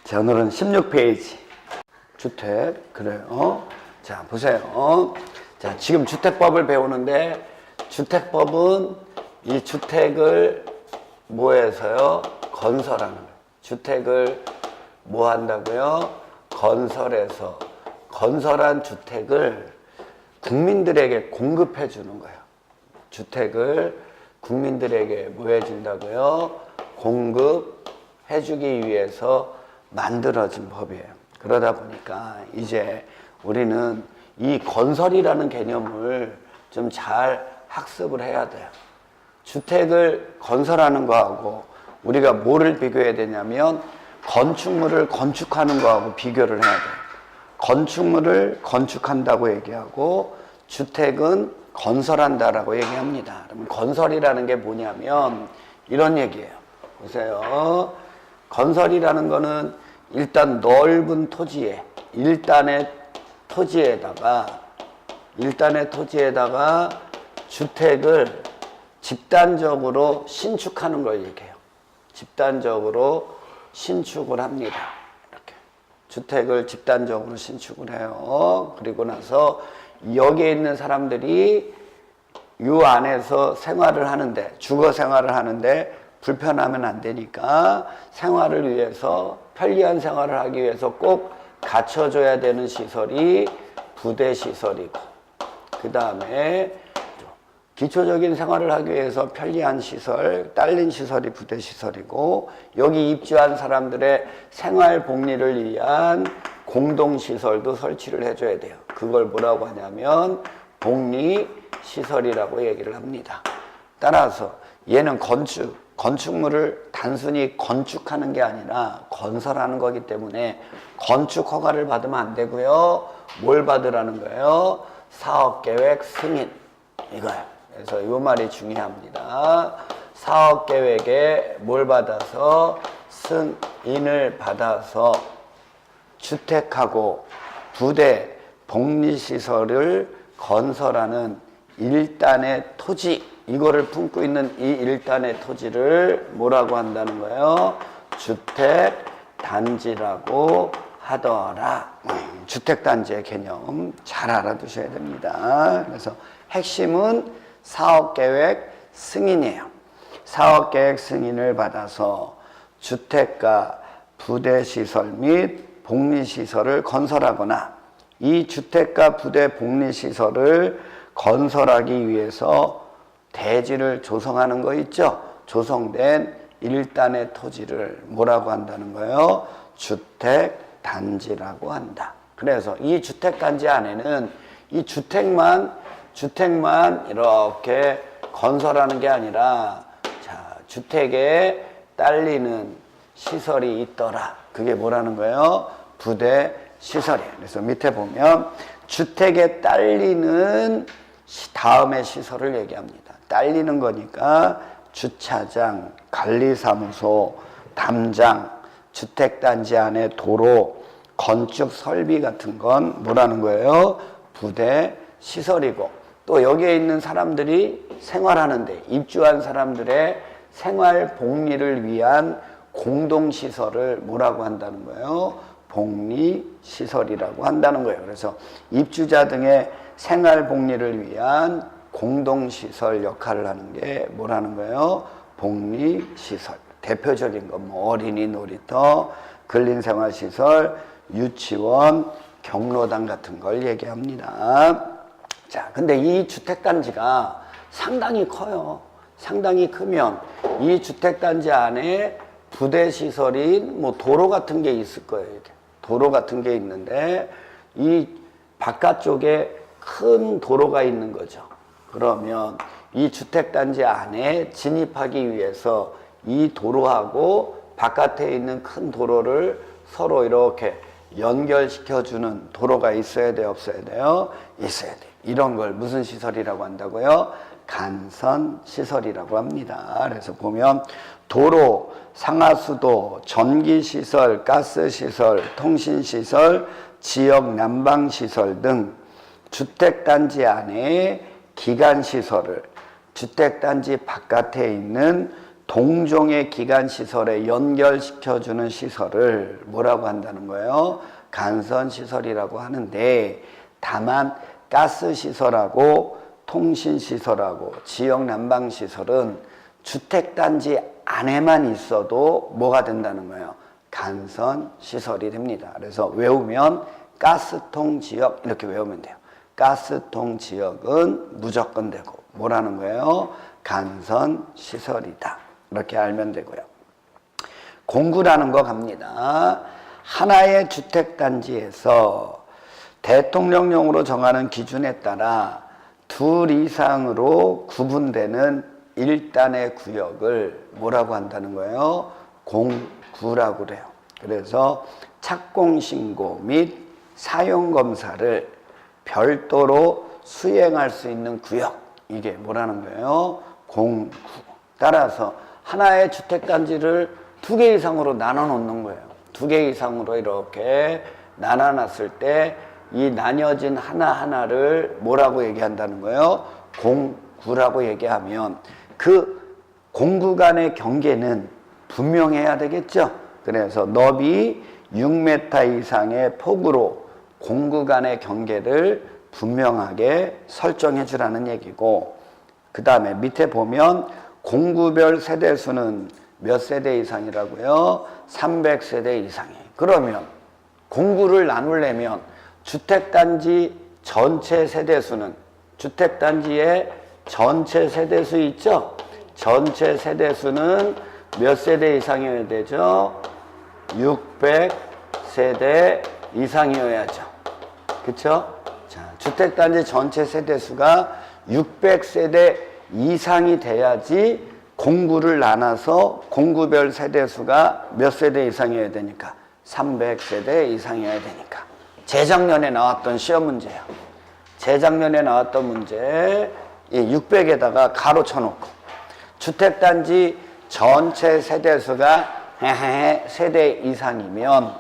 자, 오늘은 16페이지. 주택. 그래요. 자, 보세요. 자, 지금 주택법을 배우는데, 주택법은 이 주택을 뭐 해서요? 건설하는 거예요. 주택을 뭐 한다고요? 건설해서. 건설한 주택을 국민들에게 공급해 주는 거예요. 주택을 국민들에게 뭐 해준다고요? 공급해 주기 위해서 만들어진 법이에요. 그러다 보니까 이제 우리는 이 건설이라는 개념을 좀 잘 학습을 해야 돼요. 주택을 건설하는 거하고 우리가 뭐를 비교해야 되냐면 건축물을 건축하는 거하고 비교를 해야 돼요. 건축물을 건축한다고 얘기하고 주택은 건설한다라고 얘기합니다. 그러면 건설이라는 게 뭐냐면 이런 얘기예요. 보세요. 건설이라는 거는 일단 넓은 토지에 일단의 토지에다가 주택을 집단적으로 신축하는 걸 얘기해요. 집단적으로 신축을 합니다. 이렇게 주택을 집단적으로 신축을 해요. 그리고 나서 여기에 있는 사람들이 이 안에서 생활을 하는데, 주거 생활을 하는데 불편하면 안 되니까 생활을 위해서, 편리한 생활을 하기 위해서 꼭 갖춰줘야 되는 시설이 부대시설이고, 그 다음에 기초적인 생활을 하기 위해서 편리한 시설, 딸린 시설이 부대시설이고, 여기 입주한 사람들의 생활 복리를 위한 공동시설도 설치를 해줘야 돼요. 그걸 뭐라고 하냐면 복리시설이라고 얘기를 합니다. 따라서 얘는 건축물을 단순히 건축하는 게 아니라 건설하는 거기 때문에 건축 허가를 받으면 안 되고요. 뭘 받으라는 거예요? 사업계획 승인. 이거예요. 그래서 이 말이 중요합니다. 사업계획에 뭘 받아서? 승인을 받아서 주택하고 부대, 복리시설을 건설하는 일단의 토지, 이거를 품고 있는 이 일단의 토지를 뭐라고 한다는 거예요? 주택단지라고 하더라. 주택단지의 개념 잘 알아두셔야 됩니다. 그래서 핵심은 사업계획 승인이에요. 사업계획 승인을 받아서 주택가, 부대시설 및 복리시설을 건설하거나 이 주택가, 부대, 복리시설을 건설하기 위해서 대지를 조성하는 거 있죠? 조성된 일단의 토지를 뭐라고 한다는 거예요? 주택단지라고 한다. 그래서 이 주택단지 안에는 이 주택만 이렇게 건설하는 게 아니라, 자, 주택에 딸리는 시설이 있더라. 그게 뭐라는 거예요? 부대 시설이에요. 그래서 밑에 보면 주택에 딸리는 다음의 시설을 얘기합니다. 딸리는 거니까 주차장, 관리사무소, 담장, 주택단지 안에 도로, 건축 설비 같은 건 뭐라는 거예요? 부대 시설이고, 또 여기에 있는 사람들이 생활하는데 입주한 사람들의 생활 복리를 위한 공동시설을 뭐라고 한다는 거예요? 복리시설이라고 한다는 거예요. 그래서 입주자 등의 생활 복리를 위한 공동시설 역할을 하는 게 뭐라는 거예요? 복리시설. 대표적인 건 뭐 어린이 놀이터, 근린생활시설, 유치원, 경로당 같은 걸 얘기합니다. 자, 근데 이 주택단지가 상당히 커요. 상당히 크면 이 주택단지 안에 부대시설인 뭐 도로 같은 게 있을 거예요. 이렇게. 도로 같은 게 있는데 이 바깥쪽에 큰 도로가 있는 거죠. 그러면 이 주택단지 안에 진입하기 위해서 이 도로하고 바깥에 있는 큰 도로를 서로 이렇게 연결시켜주는 도로가 있어야 돼요? 없어야 돼요? 있어야 돼요. 이런 걸 무슨 시설이라고 한다고요? 간선시설이라고 합니다. 그래서 보면 도로, 상하수도, 전기시설, 가스시설, 통신시설, 지역 난방시설 등 주택단지 안에 기관시설을 주택단지 바깥에 있는 동종의 기관 시설에 연결시켜주는 시설을 뭐라고 한다는 거예요? 간선 시설이라고 하는데, 다만 가스 시설하고 통신 시설하고 지역 난방 시설은 주택단지 안에만 있어도 뭐가 된다는 거예요? 간선 시설이 됩니다. 그래서 외우면 가스통 지역 이렇게 외우면 돼요. 가스통 지역은 무조건 되고 뭐라는 거예요? 간선 시설이다. 이렇게 알면 되고요. 공구라는 거 갑니다. 하나의 주택단지에서 대통령령으로 정하는 기준에 따라 둘 이상으로 구분되는 1단의 구역을 뭐라고 한다는 거예요? 공구라고 그래요. 그래서 착공신고 및 사용검사를 별도로 수행할 수 있는 구역, 이게 뭐라는 거예요? 공구. 따라서 하나의 주택단지를 2개 이상으로 나눠 놓는 거예요. 2개 이상으로 이렇게 나눠 놨을 때 이 나뉘어진 하나하나를 뭐라고 얘기한다는 거예요? 공구라고 얘기하면 그 공구 간의 경계는 분명해야 되겠죠? 그래서 너비 6m 이상의 폭으로 공구 간의 경계를 분명하게 설정해 주라는 얘기고, 그 다음에 밑에 보면 공구별 세대수는 몇 세대 이상이라고요? 300세대 이상이에요. 그러면 공구를 나누려면 주택단지 전체 세대수는, 주택단지의 전체 세대수 있죠? 전체 세대수는 몇 세대 이상이어야 되죠? 600세대 이상이어야죠. 그쵸? 자, 주택단지 전체 세대수가 600세대 이상이 돼야지 공구를 나눠서 공구별 세대수가 몇 세대 이상이어야 되니까 300세대 이상이어야 되니까. 재작년에 나왔던 시험 문제야. 재작년에 나왔던 문제, 이 600에다가 가로 쳐놓고 주택단지 전체 세대수가 세대 이상이면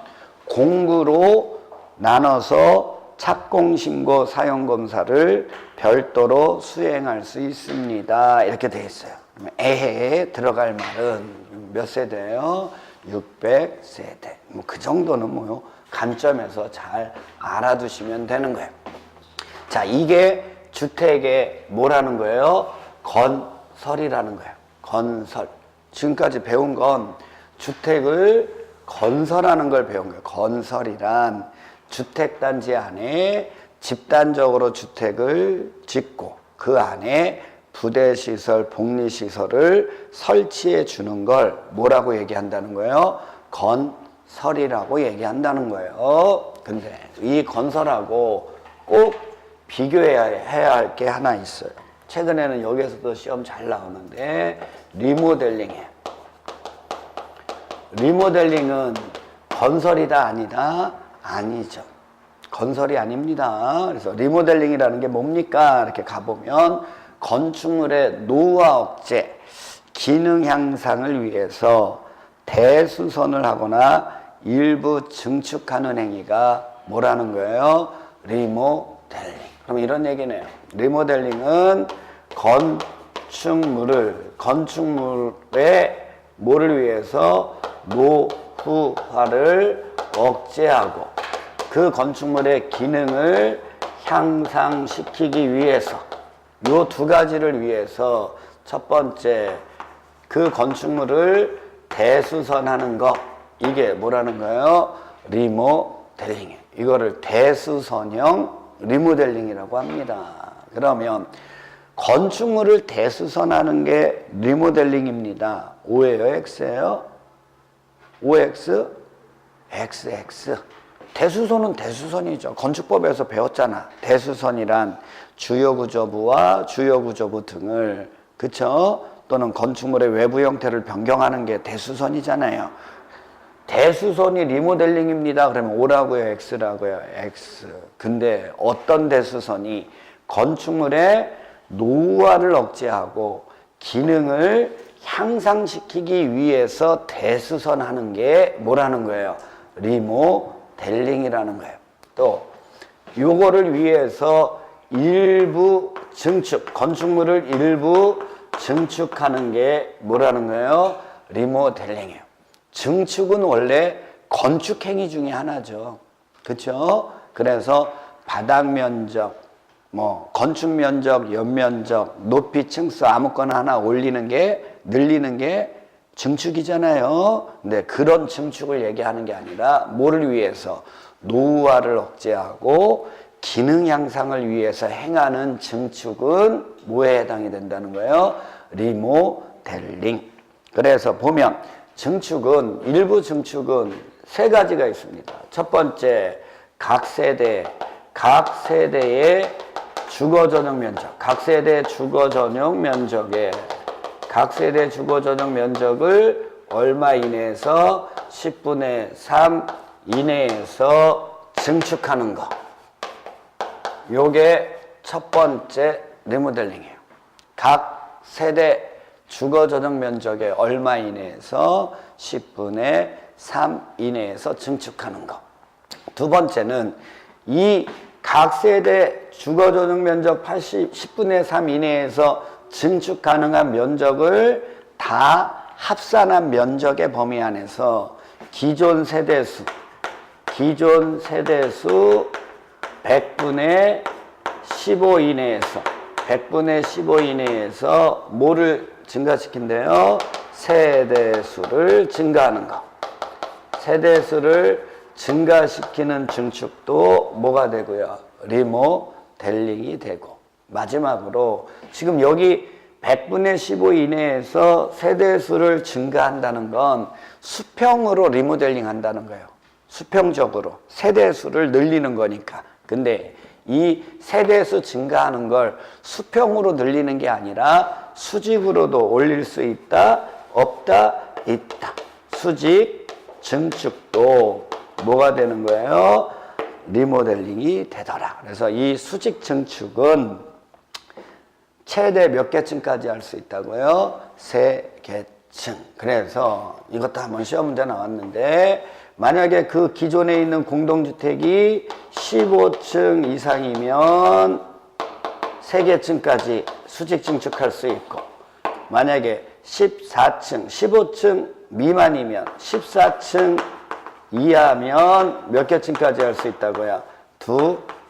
공구로 나눠서 착공신고 사용검사를 별도로 수행할 수 있습니다. 이렇게 되어 있어요. 에헤에 들어갈 말은 몇 세대예요? 600세대. 뭐 그 정도는 뭐요? 관점에서 잘 알아두시면 되는 거예요. 자, 이게 주택의 뭐라는 거예요? 건설이라는 거예요. 건설. 지금까지 배운 건 주택을 건설하는 걸 배운 거예요. 건설이란 주택단지 안에 집단적으로 주택을 짓고 그 안에 부대시설, 복리시설을 설치해 주는 걸 뭐라고 얘기한다는 거예요? 건설이라고 얘기한다는 거예요. 근데 이 건설하고 꼭 비교해야 할 게 하나 있어요. 최근에는 여기에서도 시험 잘 나오는데 리모델링이에요. 리모델링은 건설이다 아니다? 아니죠. 건설이 아닙니다. 그래서 리모델링이라는 게 뭡니까? 이렇게 가보면 건축물의 노후화 억제, 기능 향상을 위해서 대수선을 하거나 일부 증축하는 행위가 뭐라는 거예요? 리모델링. 그럼 이런 얘기네요. 리모델링은 건축물의 뭐를 위해서? 노후화를 억제하고 그 건축물의 기능을 향상시키기 위해서, 요 두 가지를 위해서 첫 번째 그 건축물을 대수선하는 거, 이게 뭐라는 거예요? 리모델링이에요. 이거를 대수선형 리모델링이라고 합니다. 그러면 건축물을 대수선하는 게 리모델링입니다. O예요? X예요? OX? XX. 대수선은 대수선이죠. 건축법에서 배웠잖아. 대수선이란 주요구조부와 주요구조부 등을, 그쵸? 또는 건축물의 외부 형태를 변경하는 게 대수선이잖아요. 대수선이 리모델링입니다. 그러면 O라고요? X라고요? X. 근데 어떤 대수선이 건축물의 노후화를 억제하고 기능을 향상시키기 위해서 대수선하는 게 뭐라는 거예요? 리모델링이라는 거예요. 또 요거를 위해서 일부 증축, 건축물을 일부 증축하는 게 뭐라는 거예요? 리모델링이에요. 증축은 원래 건축 행위 중에 하나죠. 그렇죠? 그래서 바닥 면적, 뭐 건축 면적, 연면적, 높이, 층수 아무거나 하나 올리는 게, 늘리는 게 증축이잖아요. 근데 그런 증축을 얘기하는 게 아니라 뭐를 위해서? 노후화를 억제하고 기능 향상을 위해서 행하는 증축은 뭐에 해당이 된다는 거예요? 리모델링. 그래서 보면 증축은, 일부 증축은 세 가지가 있습니다. 첫 번째, 각 세대의 주거 전용 면적, 각 세대 주거 전용 면적에 각 세대 주거 전용 면적을 얼마 이내에서 10분의 3 이내에서 증축하는 거. 요게 첫 번째 리모델링이에요. 각 세대 주거 전용 면적의 얼마 이내에서 10분의 3 이내에서 증축하는 거. 두 번째는 이 각 세대 주거 전용 면적 10분의 3 이내에서 증축 가능한 면적을 다 합산한 면적의 범위 안에서 기존 세대수 100분의 15 이내에서 100분의 15 이내에서 뭐를 증가시킨대요? 세대수를 증가하는 거. 세대수를 증가시키는 증축도 뭐가 되고요? 리모델링이 되고. 마지막으로 지금 여기 100분의 15 이내에서 세대수를 증가한다는 건 수평으로 리모델링 한다는 거예요. 수평적으로 세대수를 늘리는 거니까. 근데 이 세대수 증가하는 걸 수평으로 늘리는 게 아니라 수직으로도 올릴 수 있다, 없다, 있다. 수직 증축도 뭐가 되는 거예요? 리모델링이 되더라. 그래서 이 수직 증축은 최대 몇 개층까지 할 수 있다고요? 3개층. 그래서 이것도 한번 시험 문제 나왔는데 만약에 그 기존에 있는 공동주택이 15층 이상이면 3개층까지 수직 증축할 수 있고 만약에 14층, 15층 미만이면 14층 이하면 몇 개층까지 할 수 있다고요?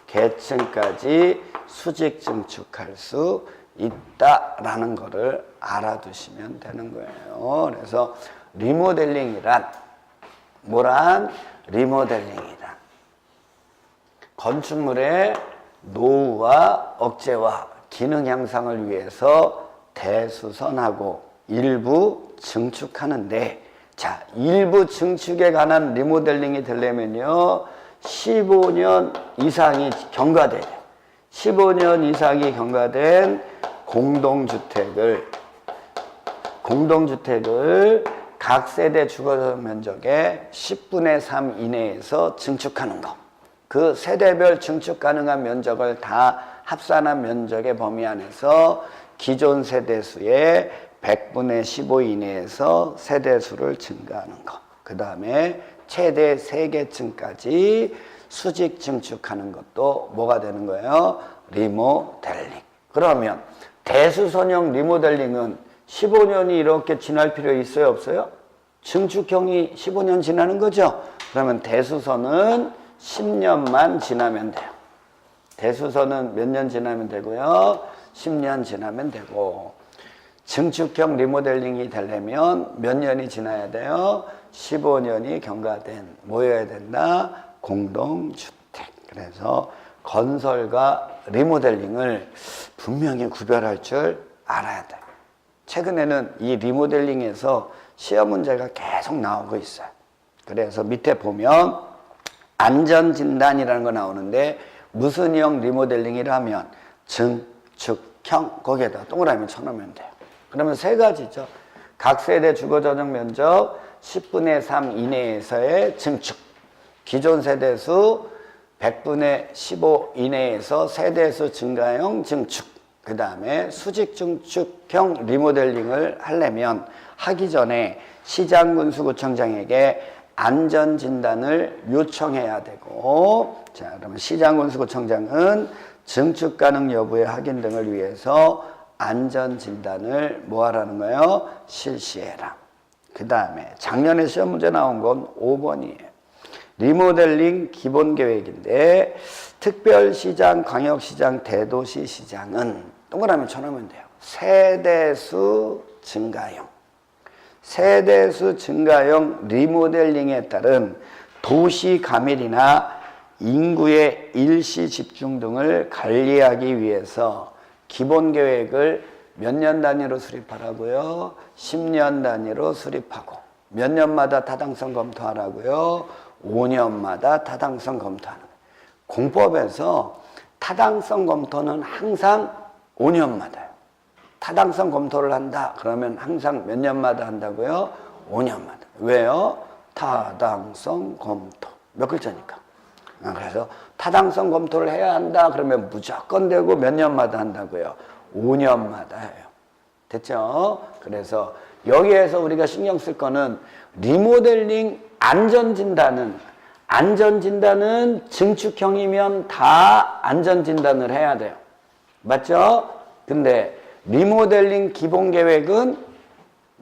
2개층까지 수직 증축할 수 있다라는 거를 알아두시면 되는 거예요. 그래서 리모델링이란 뭐란? 리모델링이란 건축물의 노후와 억제와 기능 향상을 위해서 대수선하고 일부 증축하는데 자, 일부 증축에 관한 리모델링이 되려면요 15년 이상이 경과돼요. 15년 이상이 경과된 공동주택을 각 세대 주거 면적의 10분의 3 이내에서 증축하는 거. 그 세대별 증축 가능한 면적을 다 합산한 면적의 범위 안에서 기존 세대수의 100분의 15 이내에서 세대수를 증가하는 거. 그 다음에 최대 3개층까지 수직 증축하는 것도 뭐가 되는 거예요? 리모델링. 그러면 대수선형 리모델링은 15년이 이렇게 지날 필요 있어요? 없어요? 증축형이 15년 지나는 거죠? 그러면 대수선은 10년만 지나면 돼요. 대수선은 몇 년 지나면 되고요? 10년 지나면 되고 증축형 리모델링이 되려면 몇 년이 지나야 돼요? 15년이 경과된 뭐여야 된다? 공동주택. 그래서 건설과 리모델링을 분명히 구별할 줄 알아야 돼요. 최근에는 이 리모델링에서 시험 문제가 계속 나오고 있어요. 그래서 밑에 보면 안전진단이라는 거 나오는데 무슨 형 리모델링이라면 증축형 거기에다 동그라미 쳐놓으면 돼요. 그러면 세 가지죠. 각 세대 주거 전용 면적 10분의 3 이내에서의 증축. 기존 세대수 100분의 15 이내에서 세대수 증가형 증축. 그 다음에 수직 증축형 리모델링을 하려면 하기 전에 시장군수구청장에게 안전진단을 요청해야 되고 자 그러면 시장군수구청장은 증축 가능 여부의 확인 등을 위해서 안전진단을 뭐 하라는 거예요? 실시해라. 그 다음에 작년에 시험 문제 나온 건 5번이에요. 리모델링 기본계획인데 특별시장, 광역시장, 대도시 시장은 동그라미 쳐놓으면 돼요. 세대수 증가형. 세대수 증가형 리모델링에 따른 도시 가밀이나 인구의 일시 집중 등을 관리하기 위해서 기본계획을 몇 년 단위로 수립하라고요? 10년 단위로 수립하고 몇 년마다 타당성 검토하라고요? 5년마다 타당성 검토하는 거예요. 공법에서 타당성 검토는 항상 5년마다요. 타당성 검토를 한다 그러면 항상 몇 년마다 한다고요? 5년마다. 왜요? 타당성 검토. 몇 글자니까. 그래서 타당성 검토를 해야 한다 그러면 무조건 되고 몇 년마다 한다고요? 5년마다 해요. 됐죠? 그래서 여기에서 우리가 신경 쓸 거는 리모델링 안전진단은 증축형이면 다 안전진단을 해야 돼요. 맞죠? 근데 리모델링 기본계획은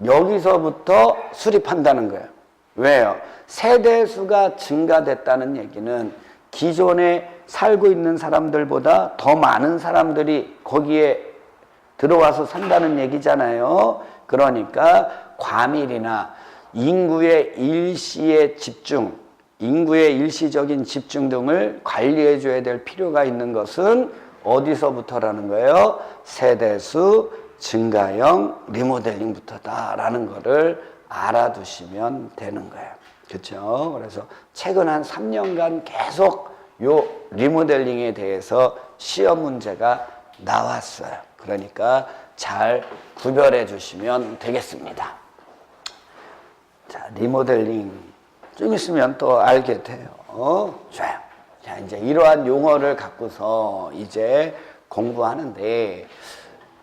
여기서부터 수립한다는 거예요. 왜요? 세대수가 증가됐다는 얘기는 기존에 살고 있는 사람들보다 더 많은 사람들이 거기에 들어와서 산다는 얘기잖아요. 그러니까 과밀이나 인구의 일시적인 집중 등을 관리해 줘야 될 필요가 있는 것은 어디서부터라는 거예요? 세대수 증가형 리모델링부터다라는 거를 알아두시면 되는 거예요. 그렇죠? 그래서 최근 한 3년간 계속 요 리모델링에 대해서 시험 문제가 나왔어요. 그러니까 잘 구별해 주시면 되겠습니다. 자, 리모델링 좀 있으면 또 알게 돼요. 좋아요. 자, 이제 이러한 용어를 갖고서 이제 공부하는데,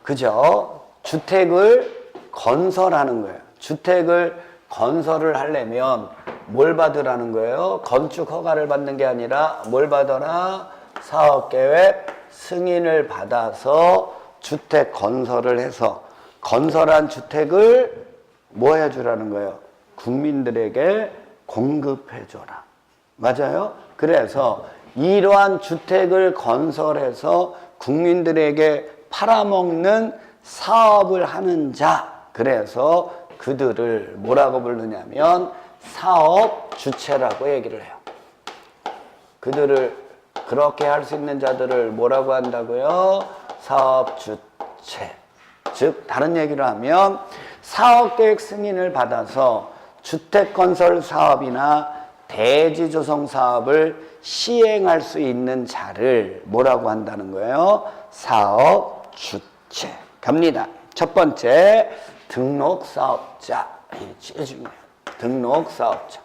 그죠? 주택을 건설하는 거예요. 주택을 건설을 하려면 뭘 받으라는 거예요? 건축 허가를 받는 게 아니라 뭘 받아라? 사업계획 승인을 받아서 주택 건설을 해서 건설한 주택을 뭐 해주라는 거예요? 국민들에게 공급해줘라. 맞아요? 그래서 이러한 주택을 건설해서 국민들에게 팔아먹는 사업을 하는 자, 그래서 그들을 뭐라고 부르냐면 사업주체라고 얘기를 해요. 그들을 그렇게 할 수 있는 자들을 뭐라고 한다고요? 사업주체. 즉 다른 얘기로 하면 사업계획 승인을 받아서 주택건설 사업이나 대지조성 사업을 시행할 수 있는 자를 뭐라고 한다는 거예요? 사업주체. 갑니다. 첫 번째, 등록사업자. 제일 중요해요. 등록사업자.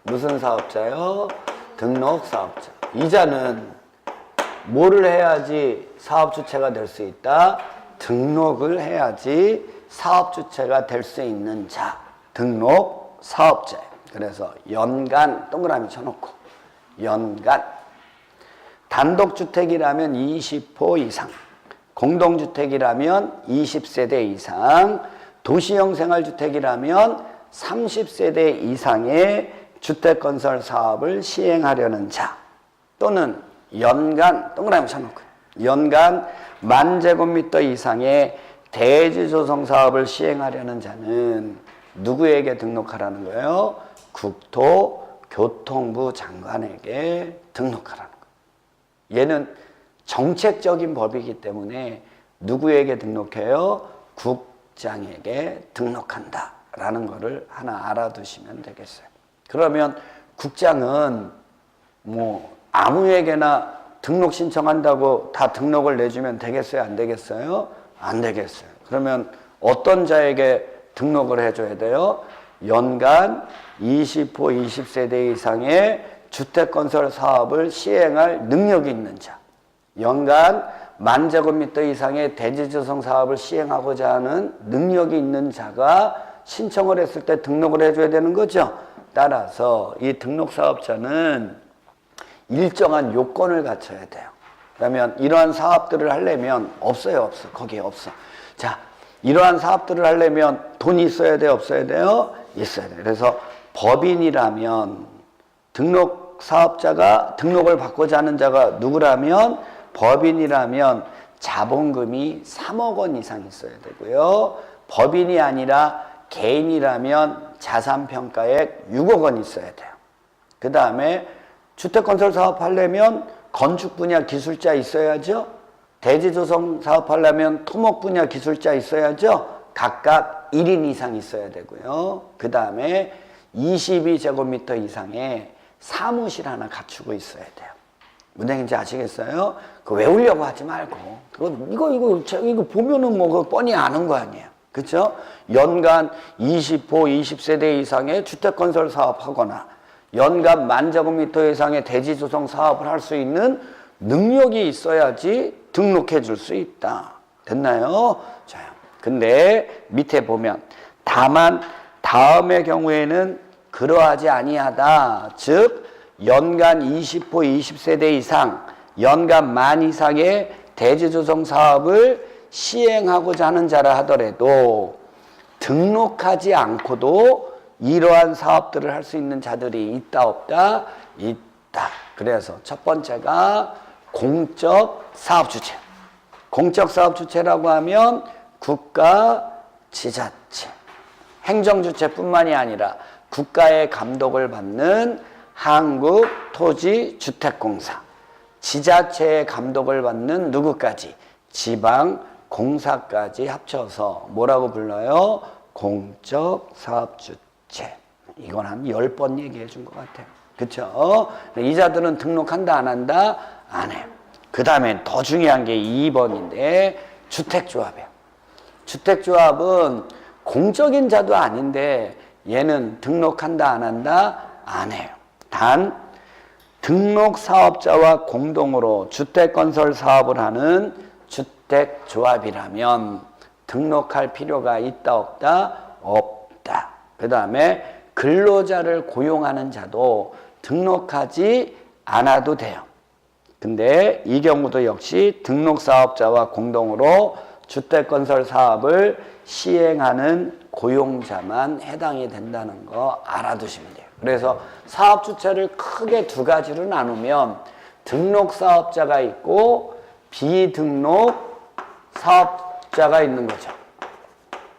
무슨 사업자요? 등록사업자. 이 자는 뭐를 해야지 사업주체가 될 수 있다? 등록을 해야지 사업주체가 될 수 있는 자. 등록사업자. 그래서 연간 동그라미 쳐놓고 연간 단독주택이라면 20호 이상, 공동주택이라면 20세대 이상, 도시형 생활주택이라면 30세대 이상의 주택건설 사업을 시행하려는 자, 또는 연간 동그라미 쳐놓고 연간 10,000제곱미터 이상의 대지조성 사업을 시행하려는 자는 누구에게 등록하라는 거예요? 국토교통부 장관에게 등록하라는 거예요. 얘는 정책적인 법이기 때문에 누구에게 등록해요? 국장에게 등록한다 라는 거를 하나 알아두시면 되겠어요. 그러면 국장은 뭐 아무에게나 등록 신청한다고 다 등록을 내주면 되겠어요? 안 되겠어요? 안 되겠어요. 그러면 어떤 자에게 등록을 해줘야 돼요? 연간 20호 20세대 이상의 주택건설 사업을 시행할 능력이 있는 자, 연간 10,000제곱미터 이상의 대지조성 사업을 시행하고자 하는 능력이 있는 자가 신청을 했을 때 등록을 해줘야 되는 거죠. 따라서 이 등록사업자는 일정한 요건을 갖춰야 돼요. 그러면 이러한 사업들을 하려면 없어요? 거기에 없어. 자, 이러한 사업들을 하려면 돈이 있어야 돼요? 없어야 돼요? 있어야 돼요. 그래서 법인이라면 등록 사업자가 등록을 받고자 하는 자가 누구라면 법인이라면 자본금이 3억 원 이상 있어야 되고요. 법인이 아니라 개인이라면 자산평가액 6억 원 있어야 돼요. 그 다음에 주택건설 사업하려면 건축 분야 기술자 있어야죠. 대지조성 사업하려면 토목 분야 기술자 있어야죠. 각각 1인 이상 있어야 되고요. 그 다음에 22제곱미터 이상의 사무실 하나 갖추고 있어야 돼요. 무슨 얘기인지 아시겠어요? 그거 외우려고 하지 말고. 이거 보면은 뭐 뻔히 아는 거 아니에요. 그쵸? 연간 20호, 20세대 이상의 주택건설 사업하거나 연간 10,000제곱미터 이상의 대지조성 사업을 할 수 있는 능력이 있어야지 등록해 줄 수 있다. 됐나요? 자, 근데 밑에 보면 다만 다음의 경우에는 그러하지 아니하다. 즉 연간 20호, 20세대 이상, 연간 10,000 이상의 대지조성 사업을 시행하고자 하는 자라 하더라도 등록하지 않고도 이러한 사업들을 할 수 있는 자들이 있다 없다? 있다. 그래서 첫 번째가 공적 사업주체. 공적 사업주체라고 하면 국가, 지자체, 행정주체뿐만이 아니라 국가의 감독을 받는 한국토지주택공사, 지자체의 감독을 받는 누구까지? 지방공사까지 합쳐서 뭐라고 불러요? 공적사업주체. 이건 한 10번 얘기해 준 것 같아요. 그쵸? 이자들은 등록한다 안 한다? 안 해요. 그 다음에 더 중요한 게 2번인데 주택조합이에요. 주택조합은 공적인 자도 아닌데 얘는 등록한다 안 한다? 안 해요. 단 등록사업자와 공동으로 주택건설 사업을 하는 주택조합이라면 등록할 필요가 있다 없다? 없다. 그 다음에 근로자를 고용하는 자도 등록하지 않아도 돼요. 근데 이 경우도 역시 등록사업자와 공동으로 주택건설 사업을 시행하는 고용자만 해당이 된다는 거 알아두시면 돼요. 그래서 사업주체를 크게 두 가지로 나누면 등록사업자가 있고 비등록사업자가 있는 거죠.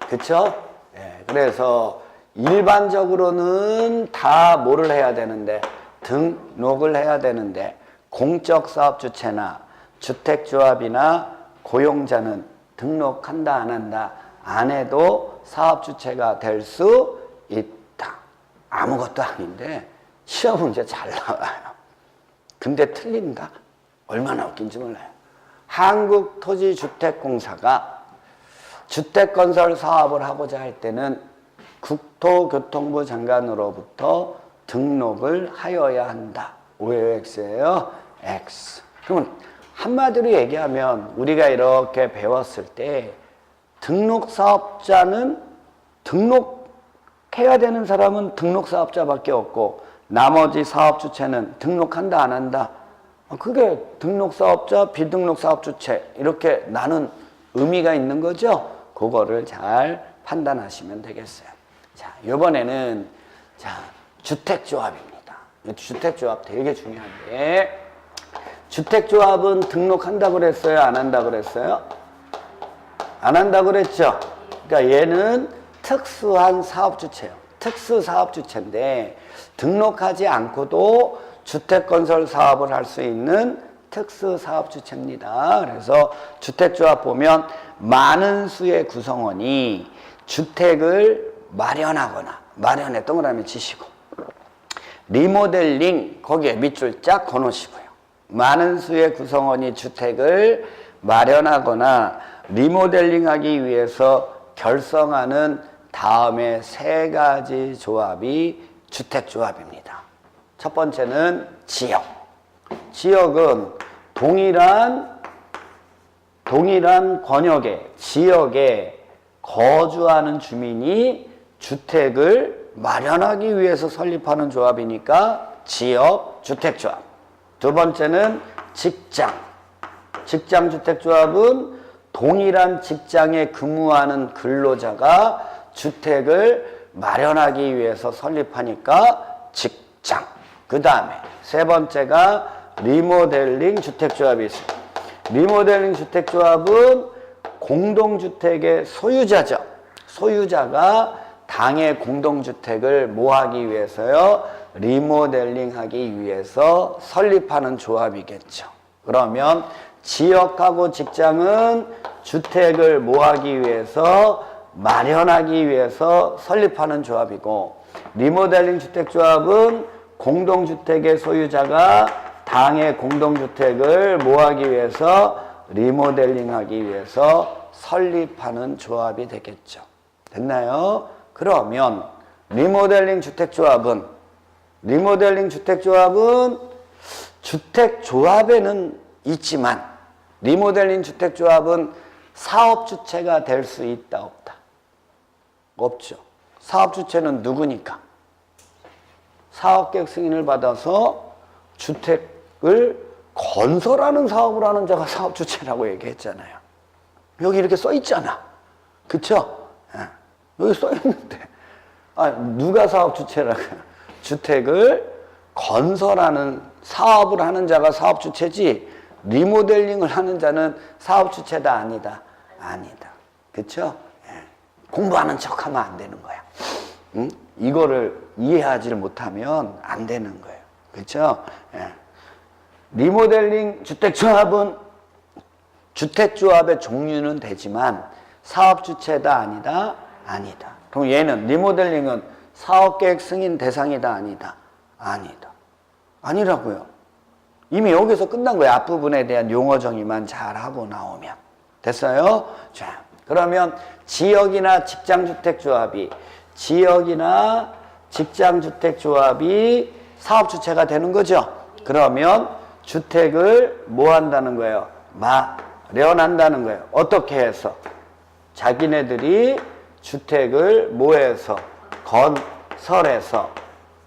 그쵸? 네, 그래서 일반적으로는 다 뭐를 해야 되는데 등록을 해야 되는데 공적사업주체나 주택조합이나 고용자는 등록한다 안 한다? 안 해도 사업주체가 될 수 있다. 아무것도 아닌데 시험 문제 잘 나와요. 근데 틀린다? 얼마나 웃긴지 몰라요. 한국토지주택공사가 주택건설 사업을 하고자 할 때는 국토교통부 장관으로부터 등록을 하여야 한다. O예요, X예요? X. 그러면 한마디로 얘기하면 우리가 이렇게 배웠을 때 등록사업자는 등록해야 되는 사람은 등록사업자밖에 없고 나머지 사업주체는 등록한다 안 한다? 그게 등록사업자, 비등록사업주체 이렇게 나눈 의미가 있는 거죠? 그거를 잘 판단하시면 되겠어요. 자, 이번에는 주택조합입니다. 주택조합 되게 중요한데 주택조합은 등록한다고 그랬어요? 안 한다고 그랬어요? 안 한다고 그랬죠? 그러니까 얘는 특수한 사업주체예요. 특수사업주체인데 등록하지 않고도 주택건설 사업을 할 수 있는 특수사업주체입니다. 그래서 주택조합 보면 많은 수의 구성원이 주택을 마련하거나 마련에 동그라미 치시고 리모델링 거기에 밑줄 쫙 거놓으시고요. 많은 수의 구성원이 주택을 마련하거나 리모델링하기 위해서 결성하는 다음에 세 가지 조합이 주택조합입니다. 첫 번째는 지역. 지역은 동일한 권역의 지역에 거주하는 주민이 주택을 마련하기 위해서 설립하는 조합이니까 지역 주택조합. 두 번째는 직장. 직장주택조합은 동일한 직장에 근무하는 근로자가 주택을 마련하기 위해서 설립하니까 직장. 그 다음에 세 번째가 리모델링 주택조합이 있습니다. 리모델링 주택조합은 공동주택의 소유자죠. 소유자가 당의 공동주택을 뭐 하기 위해서요? 리모델링 하기 위해서 설립하는 조합이겠죠. 그러면 지역하고 직장은 주택을 뭐 하기 위해서 마련하기 위해서 설립하는 조합이고, 리모델링 주택조합은 공동주택의 소유자가 당의 공동주택을 뭐 하기 위해서 리모델링 하기 위해서 설립하는 조합이 되겠죠. 됐나요? 그러면 리모델링 주택조합은 주택조합에는 있지만 리모델링 주택조합은 사업주체가 될 수 있다 없다? 없죠. 사업주체는 누구니까? 사업계획 승인을 받아서 주택을 건설하는 사업을 하는 자가 사업주체라고 얘기했잖아요. 여기 이렇게 써 있잖아. 그쵸? 여기 써 있는데 누가 사업주체라고요? 주택을 건설하는 사업을 하는 자가 사업주체지 리모델링을 하는 자는 사업주체다 아니다? 아니다. 그쵸? 공부하는 척하면 안 되는 거야. 응? 이거를 이해하지 못하면 안 되는 거예요. 그쵸? 리모델링 주택조합은 주택조합의 종류는 되지만 사업주체다 아니다? 아니다. 그럼 얘는 리모델링은 사업계획 승인 대상이다 아니다? 아니다. 아니라고요. 이미 여기서 끝난 거예요. 앞부분에 대한 용어 정의만 잘 하고 나오면. 됐어요? 자, 그러면 지역이나 직장주택조합이 사업주체가 되는 거죠. 그러면 주택을 뭐 한다는 거예요? 마련한다는 거예요. 어떻게 해서? 자기네들이 주택을 뭐해서? 건설해서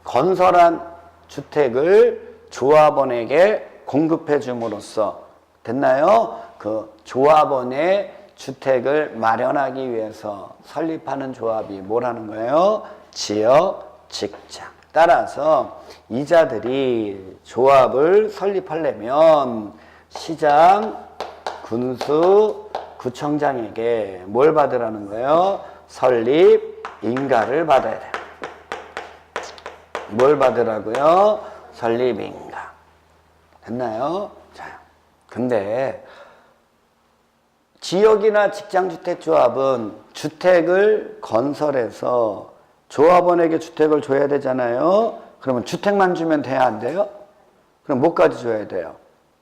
건설한 주택을 조합원에게 공급해 줌으로써 됐나요? 그 조합원의 주택을 마련하기 위해서 설립하는 조합이 뭐라는 거예요? 지역, 직장. 따라서 이자들이 조합을 설립하려면 시장, 군수, 구청장에게 뭘 받으라는 거예요? 설립 인가를 받아야 돼요. 뭘 받으라고요? 설립 인가. 됐나요? 자, 근데 지역이나 직장주택조합은 주택을 건설해서 조합원에게 주택을 줘야 되잖아요. 그러면 주택만 주면 돼야 안 돼요? 그럼 뭐까지 줘야 돼요?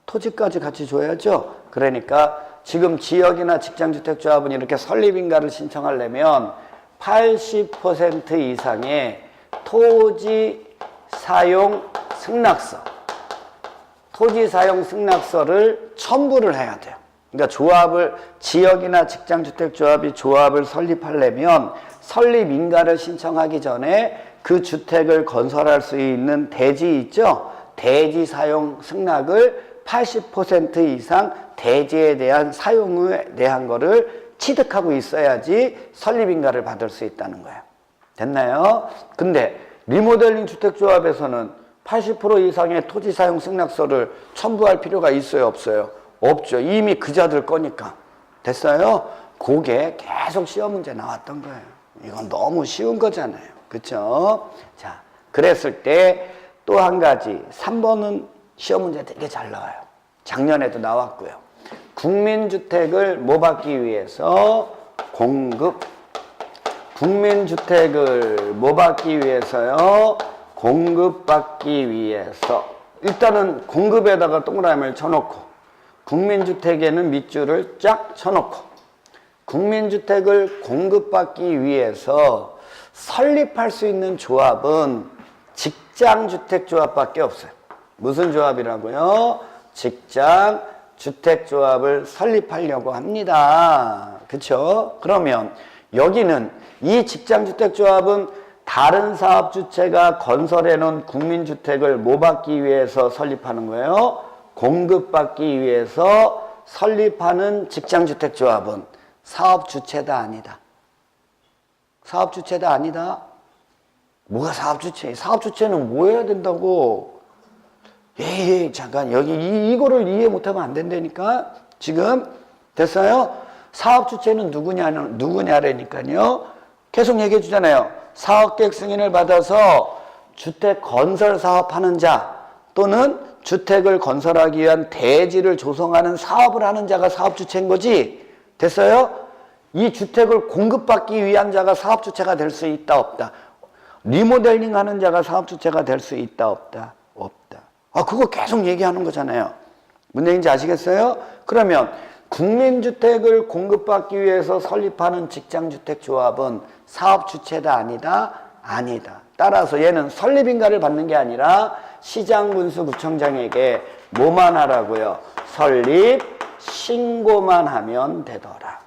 토지까지 같이 줘야죠. 그러니까 지금 지역이나 직장주택조합은 이렇게 설립인가를 신청하려면 80% 이상의 토지 사용 승낙서를 첨부를 해야 돼요. 그러니까 지역이나 직장주택조합이 조합을 설립하려면 설립인가를 신청하기 전에 그 주택을 건설할 수 있는 대지 있죠? 대지 사용 승낙을 80% 이상 대지에 대한 사용에 대한 거를 취득하고 있어야지 설립인가를 받을 수 있다는 거예요. 됐나요? 근데 리모델링 주택조합에서는 80% 이상의 토지 사용 승낙서를 첨부할 필요가 있어요, 없어요? 없죠. 이미 그자들 거니까. 됐어요? 그게 계속 시험 문제 나왔던 거예요. 이건 너무 쉬운 거잖아요. 그쵸? 자, 그랬을 때 또 한 가지 3번은 시험 문제 되게 잘 나와요. 작년에도 나왔고요. 국민주택을 뭐 받기 위해서? 국민주택을 뭐 받기 위해서요? 공급받기 위해서. 일단은 공급에다가 동그라미를 쳐놓고 국민주택에는 밑줄을 쫙 쳐놓고 국민주택을 공급받기 위해서 설립할 수 있는 조합은 직장주택조합밖에 없어요. 무슨 조합이라고요? 직장주택조합을 설립하려고 합니다. 그쵸? 그러면 여기는 이 직장주택조합은 다른 사업주체가 건설해놓은 국민주택을 뭐 받기 위해서 설립하는 거예요? 공급받기 위해서 설립하는 직장주택조합은 사업주체다 아니다? 사업주체다 아니다? 뭐가 사업주체? 사업주체는 뭐 해야 된다고? 잠깐 여기 이거를 이해 못하면 안 된다니까. 지금 됐어요? 사업주체는 누구냐라니까요. 계속 얘기해 주잖아요. 사업계획 승인을 받아서 주택 건설 사업하는 자 또는 주택을 건설하기 위한 대지를 조성하는 사업을 하는 자가 사업주체인 거지. 됐어요? 이 주택을 공급받기 위한 자가 사업주체가 될 수 있다 없다? 리모델링 하는 자가 사업주체가 될 수 있다 없다? 없다. 그거 계속 얘기하는 거잖아요. 무슨 얘기인지 아시겠어요? 그러면 국민주택을 공급받기 위해서 설립하는 직장주택조합은 사업주체다 아니다? 아니다. 따라서 얘는 설립인가를 받는 게 아니라 시장군수구청장에게 뭐만 하라고요? 설립 신고만 하면 되더라.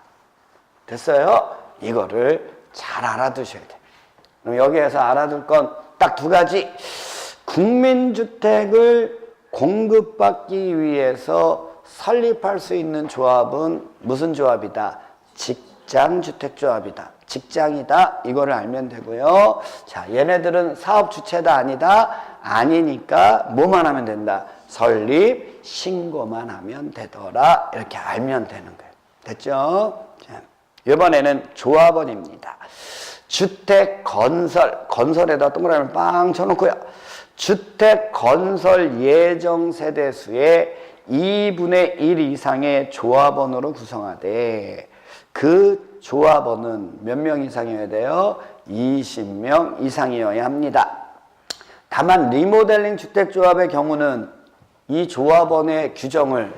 됐어요? 이거를 잘 알아두셔야 돼요. 그럼 여기에서 알아둘 건 딱 두 가지. 국민주택을 공급받기 위해서 설립할 수 있는 조합은 무슨 조합이다? 직장주택조합이다. 직장이다. 이거를 알면 되고요. 자, 얘네들은 사업주체다 아니다? 아니니까 뭐만 하면 된다? 설립 신고만 하면 되더라. 이렇게 알면 되는 거예요. 됐죠? 자, 이번에는 조합원입니다. 주택 건설, 건설에다 동그라미를 빵 쳐놓고요. 주택 건설 예정 세대수의 2분의 1 이상의 조합원으로 구성하되 그 조합원은 몇 명 이상이어야 돼요? 20명 이상이어야 합니다. 다만 리모델링 주택조합의 경우는 이 조합원의 규정을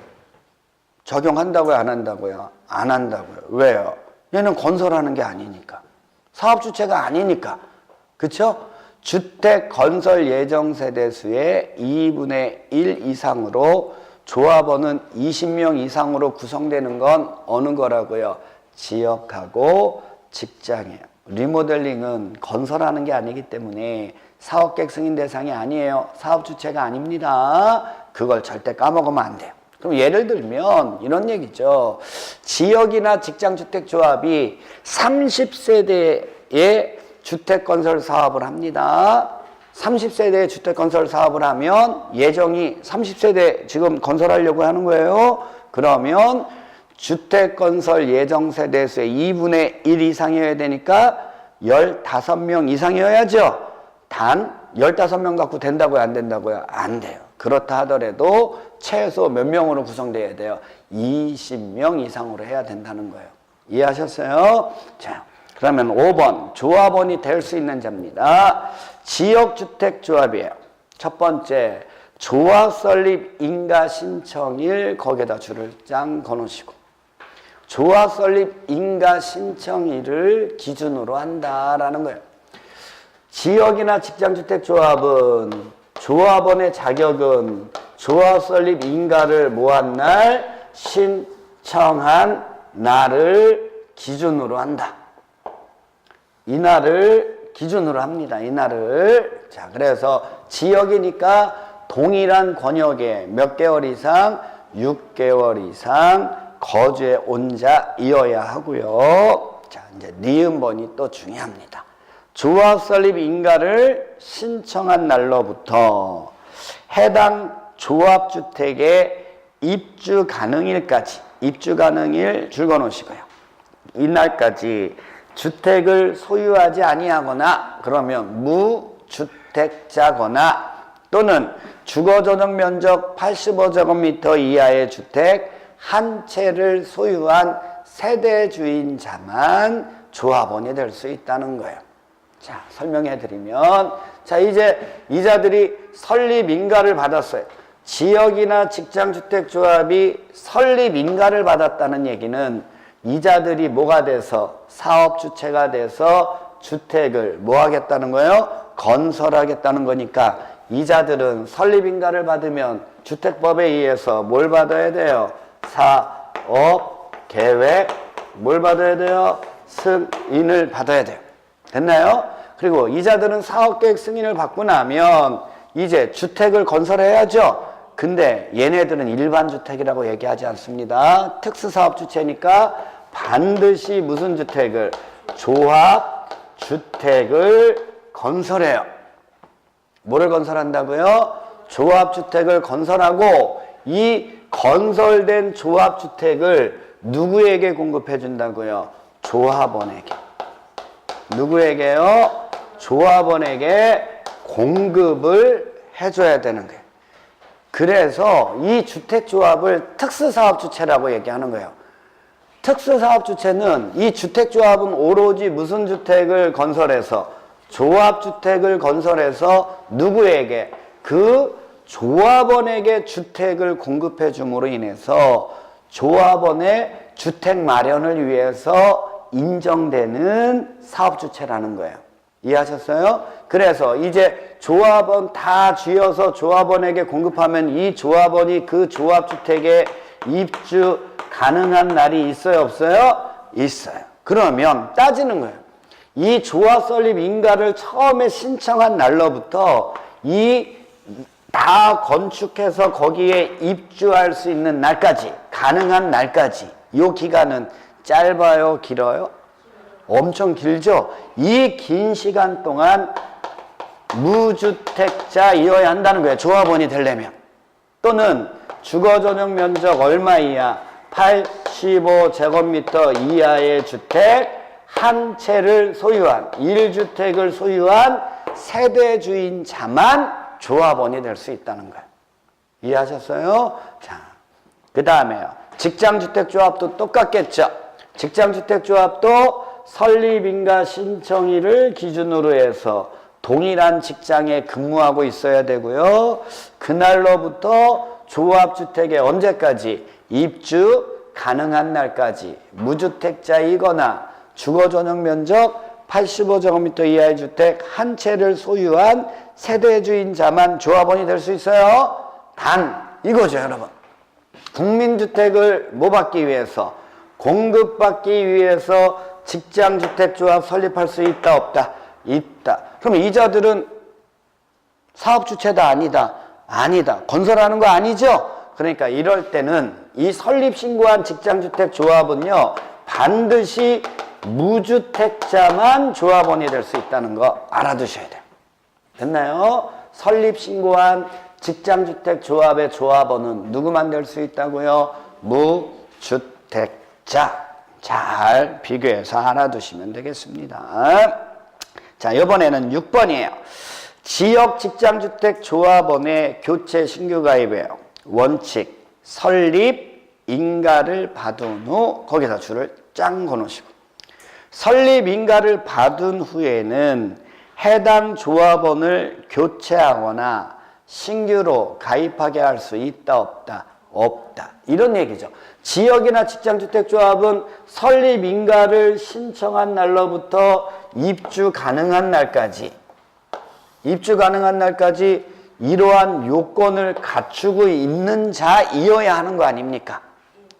적용한다고요? 안 한다고요? 안 한다고요. 왜요? 얘는 건설하는 게 아니니까. 사업주체가 아니니까. 그쵸? 주택 건설 예정 세대수의 2분의 1 이상으로 조합원은 20명 이상으로 구성되는 건 어느 거라고요? 지역하고 직장이에요. 리모델링은 건설하는 게 아니기 때문에 사업계획 승인 대상이 아니에요. 사업주체가 아닙니다. 그걸 절대 까먹으면 안 돼요. 그럼 예를 들면 이런 얘기죠. 지역이나 직장주택조합이 30세대의 주택건설 사업을 합니다. 30세대의 주택건설 사업을 하면 예정이 30세대 지금 건설하려고 하는 거예요. 그러면 주택건설 예정세대수의 2분의 1 이상이어야 되니까 15명 이상이어야죠. 단 15명 갖고 된다고요? 안 된다고요? 안 돼요. 그렇다 하더라도 최소 몇 명으로 구성돼야 돼요? 20명 이상으로 해야 된다는 거예요. 이해하셨어요? 자, 그러면 5번 조합원이 될 수 있는 자입니다. 지역주택조합이에요. 첫 번째 조합 설립 인가 신청일 거기에다 줄을 짱 거놓으시고 조합 설립 인가 신청일을 기준으로 한다라는 거예요. 지역이나 직장주택조합은 조합원의 자격은 조합 설립 인가를 뭐한 날? 신청한 날을 기준으로 한다. 이날을 기준으로 합니다. 이날을. 자, 그래서 지역이니까 동일한 권역에 몇 개월 이상? 6개월 이상 거주해 온 자이어야 하고요. 자, 이제 니은번이 또 중요합니다. 조합 설립 인가를 신청한 날로부터 해당 조합주택의 입주 가능일까지, 입주 가능일 줄거 놓으시고요. 이날까지 주택을 소유하지 아니하거나 그러면 무주택자거나 또는 주거전용 면적 85제곱미터 이하의 주택 한 채를 소유한 세대주인자만 조합원이 될 수 있다는 거예요. 자, 설명해 드리면, 자, 이제 이자들이 설립인가를 받았어요. 지역이나 직장주택조합이 설립인가를 받았다는 얘기는 이자들이 뭐가 돼서 사업주체가 돼서 주택을 뭐 하겠다는 거예요? 건설하겠다는 거니까 이자들은 설립인가를 받으면 주택법에 의해서 뭘 받아야 돼요? 사업계획 뭘 받아야 돼요? 승인을 받아야 돼요. 됐나요? 그리고 이자들은 사업계획 승인을 받고 나면 이제 주택을 건설해야죠. 근데 얘네들은 일반 주택이라고 얘기하지 않습니다. 특수사업주체니까 반드시 무슨 주택을? 조합주택을 건설해요. 뭐를 건설한다고요? 조합주택을 건설하고 이 건설된 조합주택을 누구에게 공급해 준다고요? 조합원에게. 누구에게요? 조합원에게 공급을 해줘야 되는 거예요. 그래서 이 주택조합을 특수사업주체라고 얘기하는 거예요. 특수사업주체는 이 주택조합은 오로지 무슨 주택을 건설해서? 조합주택을 건설해서 누구에게? 그 조합원에게 주택을 공급해 줌으로 인해서 조합원의 주택 마련을 위해서 인정되는 사업주체라는 거예요. 이해하셨어요? 그래서 이제 조합원 다 쥐어서 조합원에게 공급하면 이 조합원이 그 조합주택에 입주 가능한 날이 있어요? 없어요? 있어요. 그러면 따지는 거예요. 이 조합 설립 인가를 처음에 신청한 날로부터 이 다 건축해서 거기에 입주할 수 있는 날까지, 가능한 날까지, 이 기간은 짧아요? 길어요? 엄청 길죠? 이 긴 시간 동안 무주택자이어야 한다는 거예요. 조합원이 되려면. 또는 주거전용 면적 얼마 이하? 85제곱미터 이하의 주택 한 채를 소유한, 1주택을 소유한 세대주인자만 조합원이 될 수 있다는 거예요. 이해하셨어요? 자, 그 다음에요. 직장주택조합도 똑같겠죠? 직장주택조합도 설립인가 신청일을 기준으로 해서 동일한 직장에 근무하고 있어야 되고요. 그날로부터 조합주택에 언제까지? 입주 가능한 날까지 무주택자이거나 주거전용 면적 85제곱미터 이하의 주택 한 채를 소유한 세대주인자만 조합원이 될 수 있어요. 단 이거죠, 여러분. 국민주택을 뭐 받기 위해서? 공급받기 위해서 직장주택조합 설립할 수 있다, 없다? 있다. 그럼 이자들은 사업주체다, 아니다? 아니다. 건설하는 거 아니죠? 그러니까 이럴 때는 이 설립신고한 직장주택조합은요, 반드시 무주택자만 조합원이 될 수 있다는 거 알아두셔야 돼요. 됐나요? 설립신고한 직장주택조합의 조합원은 누구만 될 수 있다고요? 무주택자. 잘 비교해서 알아두시면 되겠습니다. 자, 이번에는 6번이에요. 지역 직장주택조합원의 교체 신규 가입이에요. 원칙, 설립, 인가를 받은 후 거기다 줄을 짱 거놓으시고, 설립 인가를 받은 후에는 해당 조합원을 교체하거나 신규로 가입하게 할 수 있다, 없다? 없다. 이런 얘기죠. 지역이나 직장주택조합은 설립 인가를 신청한 날로부터 입주 가능한 날까지 이러한 요건을 갖추고 있는 자이어야 하는 거 아닙니까?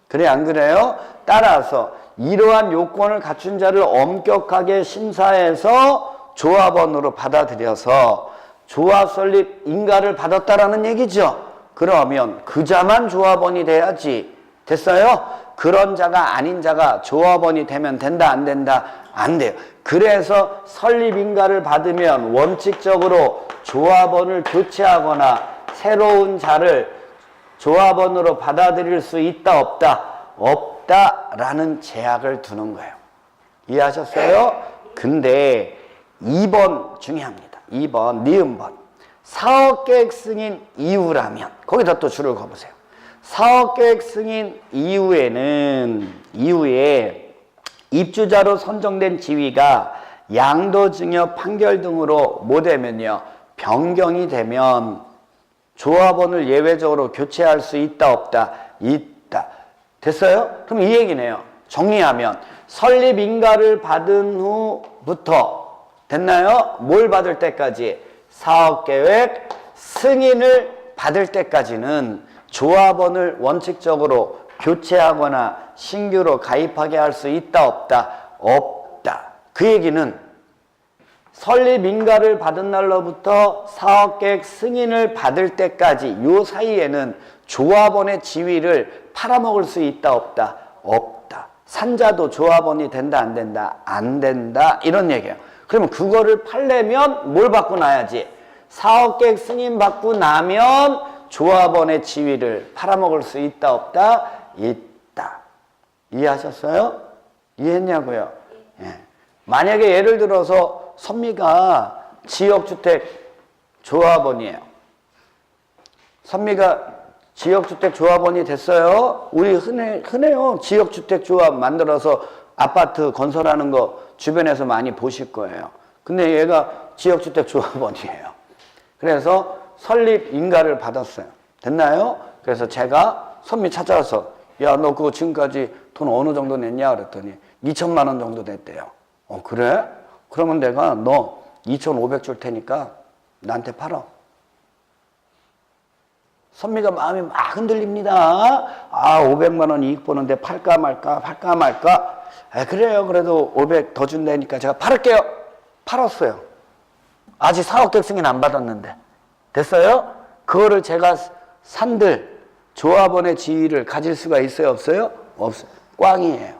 그래, 안 그래요? 따라서 이러한 요건을 갖춘 자를 엄격하게 심사해서 조합원으로 받아들여서 조합 설립 인가를 받았다라는 얘기죠. 그러면 그 자만 조합원이 돼야지. 됐어요? 그런 자가 아닌 자가 조합원이 되면 된다, 안 된다? 안 돼요. 그래서 설립 인가를 받으면 원칙적으로 조합원을 교체하거나 새로운 자를 조합원으로 받아들일 수 있다, 없다? 없다라는 제약을 두는 거예요. 이해하셨어요? 근데 2번 중요합니다. 2번, 니은번. 사업계획 승인 이후라면, 거기다 또 줄을 그어보세요. 사업계획 승인 이후에 입주자로 선정된 지위가 양도증여 판결 등으로 뭐 되면요? 변경이 되면 조합원을 예외적으로 교체할 수 있다, 없다? 있다. 됐어요? 그럼 이 얘기네요. 정리하면 설립 인가를 받은 후부터 됐나요? 뭘 받을 때까지? 사업계획 승인을 받을 때까지는 조합원을 원칙적으로 교체하거나 신규로 가입하게 할 수 있다, 없다? 없다. 그 얘기는 설립인가를 받은 날로부터 사업계획 승인을 받을 때까지 요 사이에는 조합원의 지위를 팔아먹을 수 있다 없다? 없다. 산자도 조합원이 된다 안 된다? 안 된다. 이런 얘기예요. 그러면 그거를 팔려면 뭘 받고 나야지? 사업계획 승인 받고 나면 조합원의 지위를 팔아먹을 수 있다 없다? 있다. 이해하셨어요? 이해했냐고요? 예. 만약에 예를 들어서 선미가 지역주택 조합원이에요. 선미가 지역주택 조합원이 됐어요. 우리 흔해요. 지역주택 조합 만들어서 아파트 건설하는 거 주변에서 많이 보실 거예요. 근데 얘가 지역주택 조합원이에요. 그래서 설립 인가를 받았어요. 됐나요? 그래서 제가 선미 찾아와서 야, 너 그거 지금까지 돈 어느 정도 냈냐? 그랬더니 2천만 원 정도 냈대요. 그래? 그러면 내가 너 2,500 줄 테니까 나한테 팔아. 선미가 마음이 막 흔들립니다. 500만 원 이익 보는데 팔까 말까, 팔까 말까. 그래요. 그래도 500 더 준다니까 제가 팔을게요. 팔았어요. 아직 사업계획 승인 안 받았는데. 됐어요? 그거를 제가 산들 조합원의 지위를 가질 수가 있어요? 없어요? 없어요. 꽝이에요.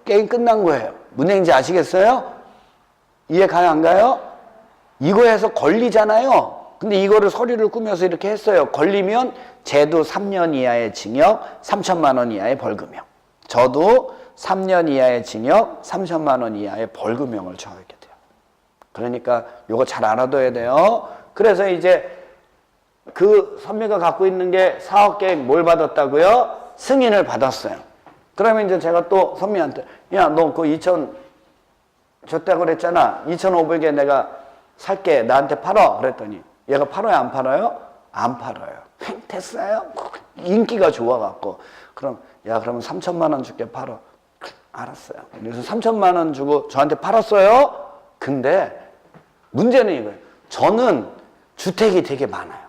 게임 끝난 거예요. 무슨 얘기인지 아시겠어요? 이해 가요, 안 가요? 이거 해서 걸리잖아요. 근데 이거를 서류를 꾸며서 이렇게 했어요. 걸리면 쟤도 3년 이하의 징역, 3천만 원 이하의 벌금형. 저도 3년 이하의 징역, 3천만 원 이하의 벌금형을 처하게 돼요. 그러니까 이거 잘 알아둬야 돼요. 그래서 이제 그 선미가 갖고 있는 게 사업계획 뭘 받았다고요? 승인을 받았어요. 그러면 이제 제가 또 선미한테 야, 너 그 2천 줬다고 그랬잖아. 2,500에 내가 살게. 나한테 팔아. 그랬더니 얘가 팔아요? 안 팔아요? 안 팔아요. 됐어요? 인기가 좋아갖고. 그럼 야, 그러면 3천만 원 줄게. 팔아. 알았어요. 그래서 3천만 원 주고 저한테 팔았어요. 근데 문제는 이거예요. 저는 주택이 되게 많아요.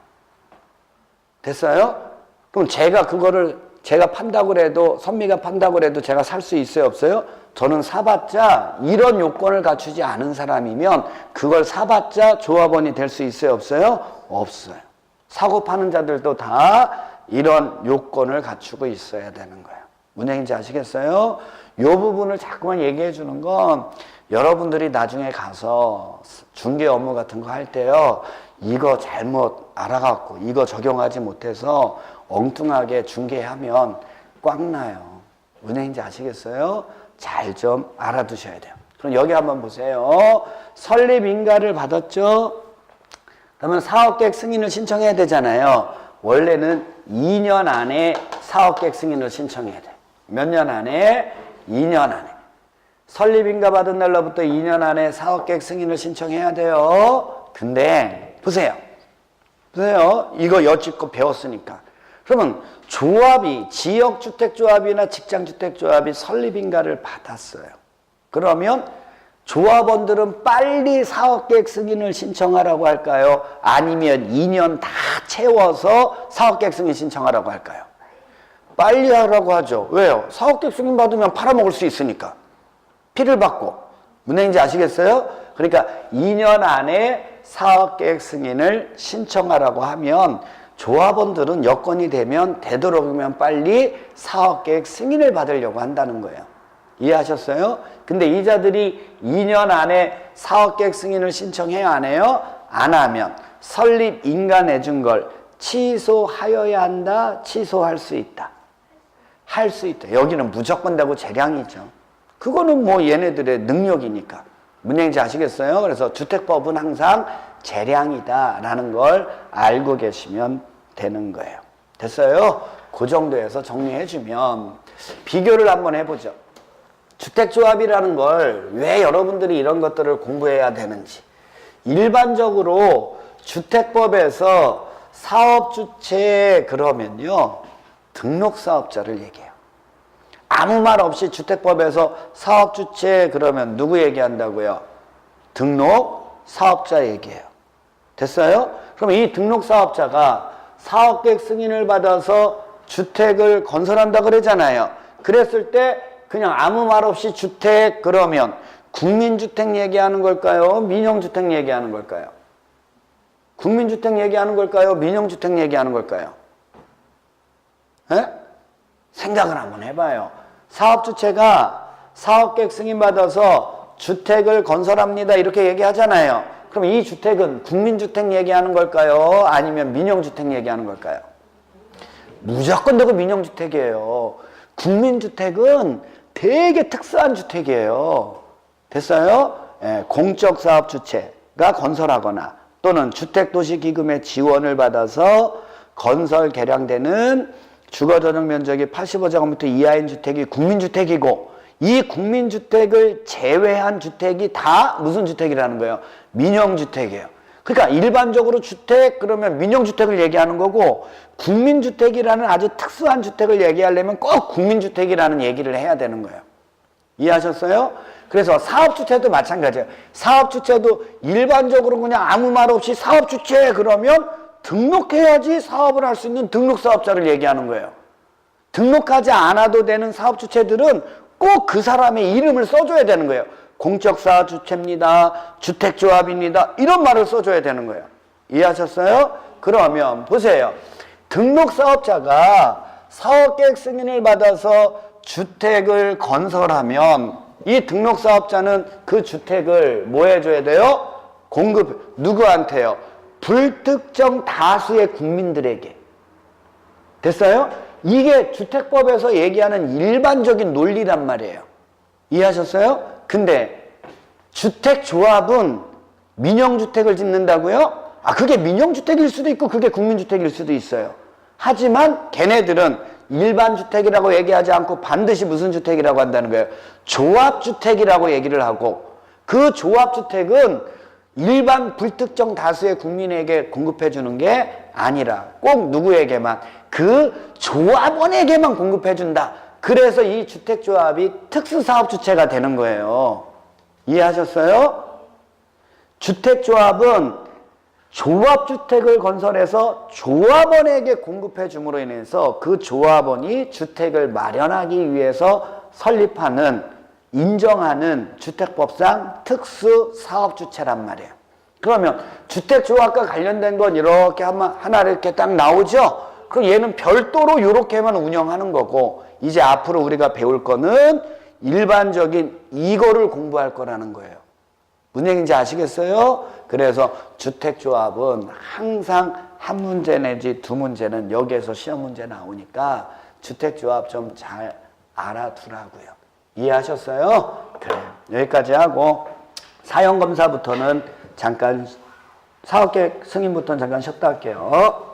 됐어요? 그럼 제가 그거를 제가 판다고 해도 선미가 판다고 해도 제가 살 수 있어요? 없어요? 저는 사봤자 이런 요건을 갖추지 않은 사람이면 그걸 사봤자 조합원이 될 수 있어요? 없어요? 없어요. 사고 파는 자들도 다 이런 요건을 갖추고 있어야 되는 거예요. 무슨 얘기인지 아시겠어요? 요 부분을 자꾸만 얘기해 주는 건 여러분들이 나중에 가서 중개 업무 같은 거 할 때요. 이거 잘못 알아갖고 이거 적용하지 못해서 엉뚱하게 중개하면 꽉 나요. 무슨 얘기인지 아시겠어요? 잘 좀 알아두셔야 돼요. 그럼 여기 한번 보세요. 설립인가를 받았죠? 그러면 사업계획 승인을 신청해야 되잖아요. 원래는 2년 안에 사업계획 승인을 신청해야 돼요. 몇 년 안에? 2년 안에. 설립인가 받은 날로부터 2년 안에 사업계획 승인을 신청해야 돼요. 근데 보세요. 이거 여쭙고 배웠으니까. 그러면 조합이 지역주택조합이나 직장주택조합이 설립인가를 받았어요. 그러면 조합원들은 빨리 사업계획 승인을 신청하라고 할까요? 아니면 2년 다 채워서 사업계획 승인 신청하라고 할까요? 빨리 하라고 하죠. 왜요? 사업계획 승인 받으면 팔아먹을 수 있으니까. 피를 받고. 무슨 얘기인지 아시겠어요? 그러니까 2년 안에 사업계획 승인을 신청하라고 하면 조합원들은 여건이 되면 되도록이면 빨리 사업계획 승인을 받으려고 한다는 거예요. 이해하셨어요? 근데 이자들이 2년 안에 사업계획 승인을 신청해야 안 해요? 안 하면 설립인가 내준 걸 취소하여야 한다? 취소할 수 있다? 할 수 있다. 여기는 무조건 되고 재량이죠. 그거는 뭐 얘네들의 능력이니까. 무슨 얘기인지 아시겠어요? 그래서 주택법은 항상 재량이다라는 걸 알고 계시면 되는 거예요. 됐어요? 그 정도에서 정리해주면 비교를 한번 해보죠. 주택조합이라는 걸 왜 여러분들이 이런 것들을 공부해야 되는지. 일반적으로 주택법에서 사업주체 그러면요. 등록사업자를 얘기해요. 아무 말 없이 주택법에서 사업주체 그러면 누구 얘기한다고요? 등록사업자 얘기해요. 됐어요? 그럼 이 등록사업자가 사업계획 승인을 받아서 주택을 건설한다 그러잖아요. 그랬을 때 그냥 아무 말 없이 주택 그러면 국민주택 얘기하는 걸까요? 민영주택 얘기하는 걸까요? 국민주택 얘기하는 걸까요? 민영주택 얘기하는 걸까요? 에? 생각을 한번 해봐요. 사업주체가 사업계획 승인받아서 주택을 건설합니다. 이렇게 얘기하잖아요. 그럼 이 주택은 국민주택 얘기하는 걸까요? 아니면 민영주택 얘기하는 걸까요? 무조건 되고 민영주택이에요. 국민주택은 되게 특수한 주택이에요. 됐어요? 예, 공적사업주체가 건설하거나 또는 주택도시기금의 지원을 받아서 건설 개량되는 주거전용 면적이 85제곱미터 이하인 주택이 국민주택이고 이 국민주택을 제외한 주택이 다 무슨 주택이라는 거예요? 민영주택이에요. 그러니까 일반적으로 주택 그러면 민영주택을 얘기하는 거고 국민주택이라는 아주 특수한 주택을 얘기하려면 꼭 국민주택이라는 얘기를 해야 되는 거예요. 이해하셨어요? 그래서 사업주체도 마찬가지예요. 사업주체도 일반적으로 그냥 아무 말 없이 사업주체 그러면 등록해야지 사업을 할 수 있는 등록사업자를 얘기하는 거예요. 등록하지 않아도 되는 사업주체들은 꼭 그 사람의 이름을 써줘야 되는 거예요. 공적사업주체입니다. 주택조합입니다. 이런 말을 써줘야 되는 거예요. 이해하셨어요? 그러면 보세요. 등록사업자가 사업계획 승인을 받아서 주택을 건설하면 이 등록사업자는 그 주택을 뭐 해줘야 돼요? 공급, 누구한테요? 불특정 다수의 국민들에게. 됐어요? 이게 주택법에서 얘기하는 일반적인 논리란 말이에요. 이해하셨어요? 근데 주택조합은 민영주택을 짓는다고요? 아, 그게 민영주택일 수도 있고 그게 국민주택일 수도 있어요. 하지만 걔네들은 일반주택이라고 얘기하지 않고 반드시 무슨 주택이라고 한다는 거예요? 조합주택이라고 얘기를 하고 그 조합주택은 일반 불특정 다수의 국민에게 공급해 주는 게 아니라 꼭 누구에게만 그 조합원에게만 공급해 준다. 그래서 이 주택조합이 특수사업주체가 되는 거예요. 이해하셨어요? 주택조합은 조합주택을 건설해서 조합원에게 공급해 줌으로 인해서 그 조합원이 주택을 마련하기 위해서 설립하는 인정하는 주택법상 특수사업주체란 말이에요. 그러면 주택조합과 관련된 건 이렇게 하나 이렇게 딱 나오죠? 그럼 얘는 별도로 이렇게만 운영하는 거고 이제 앞으로 우리가 배울 거는 일반적인 이거를 공부할 거라는 거예요. 무슨 얘기인지 아시겠어요? 그래서 주택조합은 항상 한 문제 내지 두 문제는 여기에서 시험 문제 나오니까 주택조합 좀 잘 알아두라고요. 이해하셨어요? 그래요. 여기까지 하고 사용검사부터는 잠깐 사업계획 승인부터는 잠깐 쉬었다 할게요.